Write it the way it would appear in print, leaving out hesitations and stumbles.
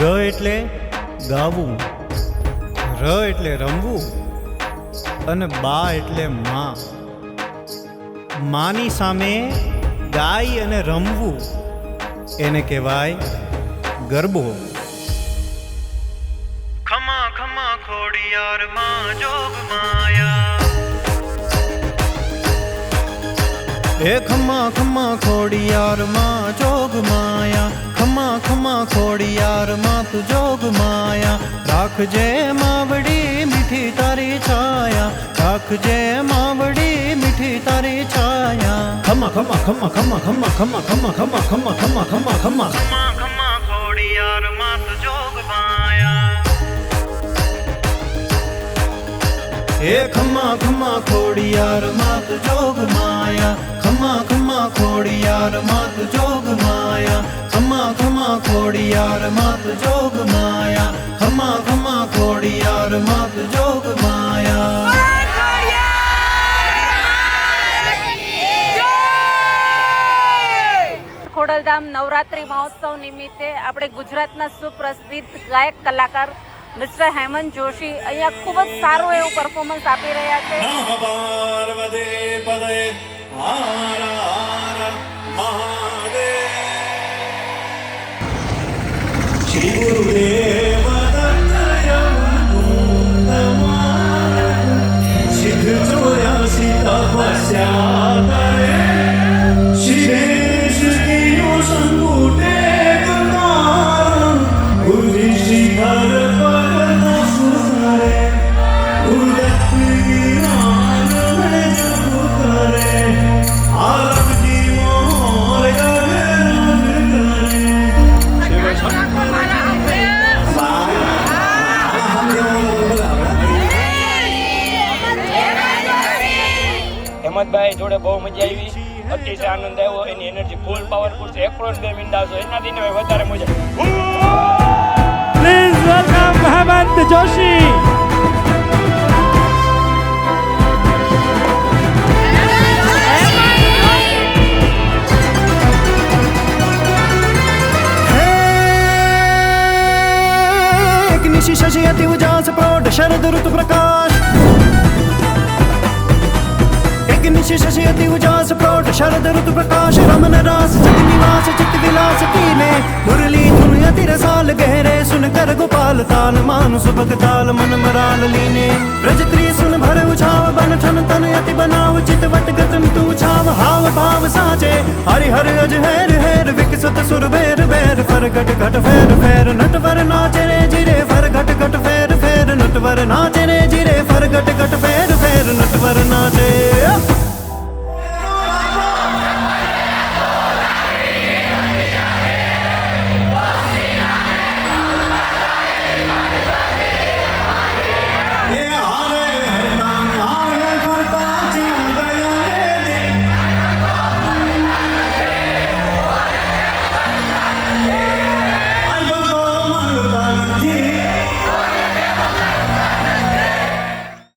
ગ એટલે ગાવું, ર એટલે રમવું અને બા એટલે માં. માની સામે ગાય અને રમવું એને કહેવાય ગરબો. ખમા ખમા ખોડિયાર માં જોગ માયા, એ ખમા ખમા ખોડિયાર માં જોગ માયા, ખમા ખમા ખોડિયાર માં તું જોગ માયા. રાખજે માવડી મીઠી તારી છાયા, રાખજે માવડી મીઠી તારી છાયા. ખમા ખમા ખમા ખમા ખમા ખમા ખમા ખમા ખમા ખમા ખમા ખમા ખમા ખમા ખોડિયાર માં તું જોગ માયા. એ ખમા ખમા ખોડિયાર માં તું જોગ માયા, ખમા ખમા ખોડિયાર માં તું જોગ માયા, ખમા ખમા ખોડિયાર માં તું જોગ માયા, ખમા ખમા ખોડિયાર માં તું જોગ માયા. ખોડલધામ નવરાત્રી મહોત્સવ નિમિત્તે આપણે ગુજરાતના સુપ્રસિદ્ધ ગાયક કલાકાર મિસ્ટર હેમંત જોશી અહીંયા ખૂબ જ સારું એવું પરફોર્મન્સ આપી રહ્યા છે. શ્રી ગુરુદેવ સિદ્ધ ચોર્યાસી તપસ્યા કરે, શિરેશ કિયો સંકુટે ગુરુ ગુરુજી શિખર પર સુધરે, ઉદત જ્ઞાન મેં જપ કરે, આરતી મોર ગગન કરે. શિવ શંકર હેમંતભાઈ જોડે બહુ મજા આવી, અતિશય આનંદ આવ્યો. એની એનર્જી ફૂલ પાવરફુલ છે. 1 કરોડ 2 મીંડા છે એના દિને વધારે મજા. Please welcome Hemant Joshi. निशि शशि अति उजास प्रौढ़ शरद ऋतु प्रकाश, एक निशि शशि अति उजास प्रौढ़ शरद ऋतु प्रकाश. रमन रास चित निवास चित विलास कीने, मुरली धुन अति रसाल गहरे सुन कर गोपाल ताल. मानुष भग ताल मन मराल लीने, ब्रज त्री सुन भर उछाव बन ठन तन अति बनाव. चित वट गतन तू छाव हाव भाव साचे, हरि हर अज हेर हेर विकसत सुर बेर बेर. फर घट घट फेर फेर नटवर नाचे रे जिरे, फर घट घट फेर फेर नटवर नाचे रे जिरे, फर घट घट फेर फेर नटवर नाचे.